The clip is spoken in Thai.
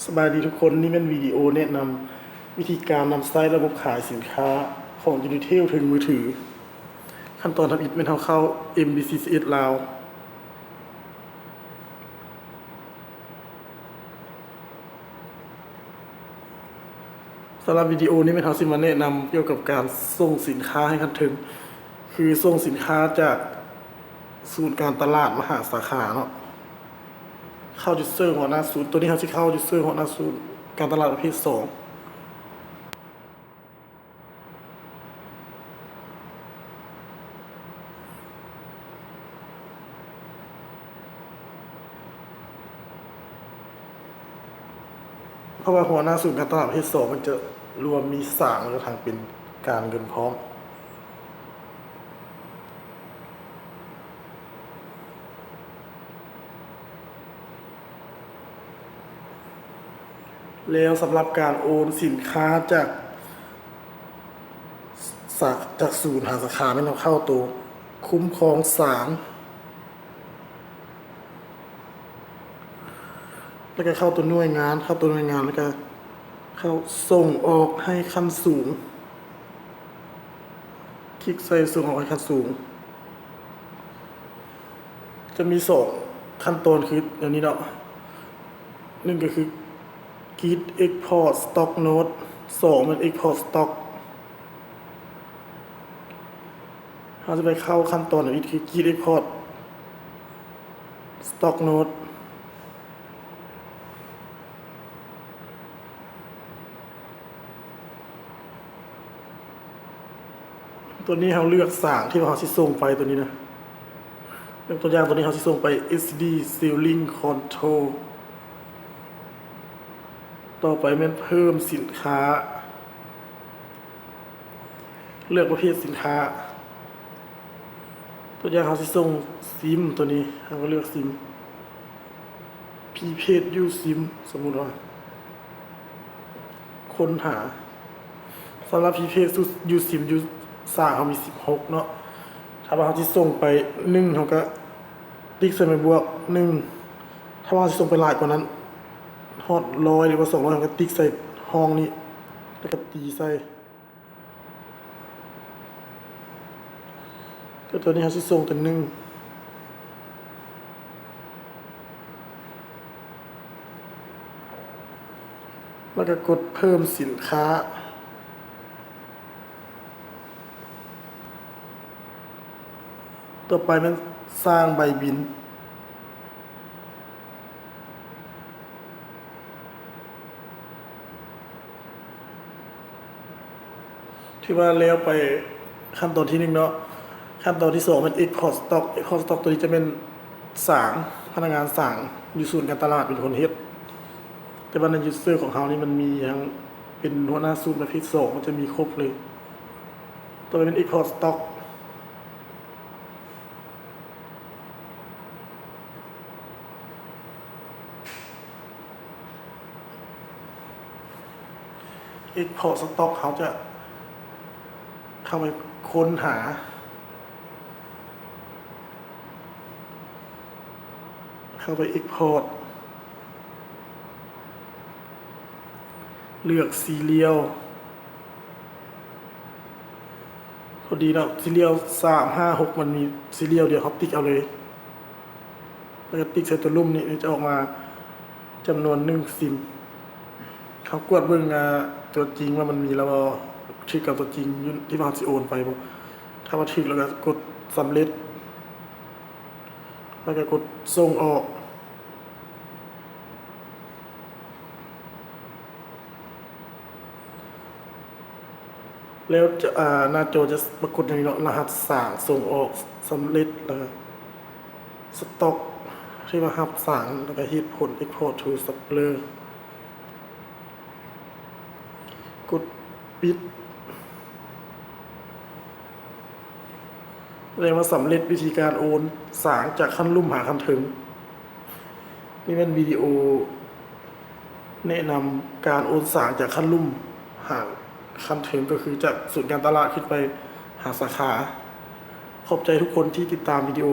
สบายดีทุกคนนี่เป็นวิดีโอแนะนำวิธีการนำไซต์ระบบขายสินค้าของ Unitel ถึงมือถือขั้นตอนทำอิฐเป็นเข้า MBCCS ลาวสำหรับวิดีโอนี้เป็นเขาสิมาแนะนำเกี่ยวกับการส่งสินค้าให้คันถึงคือส่งสินค้าจากศูนย์การตลาดมหาสาขาเนาะเข้าจุดเซอร์หัวหน้าศูนย์ตัวนี้เขาจะเข้าจุดเซอร์หัวหน้าศูนย์การตลาดประเภท2เพราะว่าหัวหน้าศูนย์การตลาดประเภท2มันจะรวมมี3แล้วทางเป็นการเงินพร้อมแล้วสำหรับการโอนสินค้าจากศูนย์หาสาขาไม่ต้องเข้าตัวคุ้มครอง3แล้วก็เข้าตัวหน่วยงานแล้วก็เข้าส่งออกให้ขั้นสูงคลิกใส่ส่งออกให้ขั้นสูงจะมี2ขั้นตอนคืออย่างนี้เนาะ1ก็คือ Git Export Stock Note 2มัน Export Stock เราจะไปเข้าขั้นตอนอีกคือ Git Export Stock Note ตัวนี้เราเลือกสางที่เราสิส่งไปตัวนี้นะเรื่องตัวอย่างตัวนี้เราสิส่งไป SD Selling Control ต่อไปมันเพิ่มสินค้าเลือกประเภทสินค้าตัวอย่างเราสิส่งซิมตัวนี้เราก็เลือกซิม Prepaid U SIM สมมุติว่าค้นหาสำหรับ Prepaid U SIM ยูสร้างเขามี16เนาะถ้าว่าเขาที่ส่งไป1เขาก็ติ๊กใส่ไปบวก1ถ้าว่าที่ส่งไปหลายกว่านั้นฮอด100หรือว่า200เขาก็ติ๊กใส่ห้องนี้แล้วก็ตีใส่ก็ตัวนี้เขาที่ส่งแต่1แล้วก็กดเพิ่มสินค้าต่อไปมันสร้างใบบินที่ว่าแล้วไปขั้นตอนที่1เนาะขั้นตอนที่2เป็น Export Stock Export Stock ตัวนี้จะเป็นสางพนักงานสางอยู่ศูนย์การตลาดเป็นคนเฮ็ดแต่ว่าในยูเซอร์ของเขานี่มันมีทั้งเป็นหัวหน้าศูนย์ประเภท2มันจะมีครบเลยต่อไปเป็น Export Stock Export Stock เขาจะเข้าไปค้นหาเข้าไป Export เลือก Serial พอดีเนาะ Serial 356มันมี Serial เดียวเขาติ๊กเอาเลยแล้วก็ติ๊กใส่ตัวลุ่มนี่จะออกมาจำนวน1ซิมเขากดเบิ่งตัวจริงว่ามันมีแล้วบ่ชื่อกับตัวจริงที่ว่าสิโอนไปบ่ถ้าว่าถึกแล้วก็กดสำเร็จแล้วก็กดส่งออกแล้วจะหน้าจอจะปรากฏอย่างนี้เนาะรหัสสั่งส่งออกสำเร็จแล้วก็สต็อกที่ว่ารับสั่งแล้วก็เหตุผล Export to Supplier กดปิดเรียกว่าสำเร็จวิธีการโอนสางจากขั้นลุ่มหาขั้นถึงนี่เป็นวิดีโอแนะนำการโอนสางจากขั้นลุ่มหาขั้นถึงก็คือจากศูนย์การตลาดขึ้นไปหาสาขาขอบใจทุกคนที่ติดตามวิดีโอ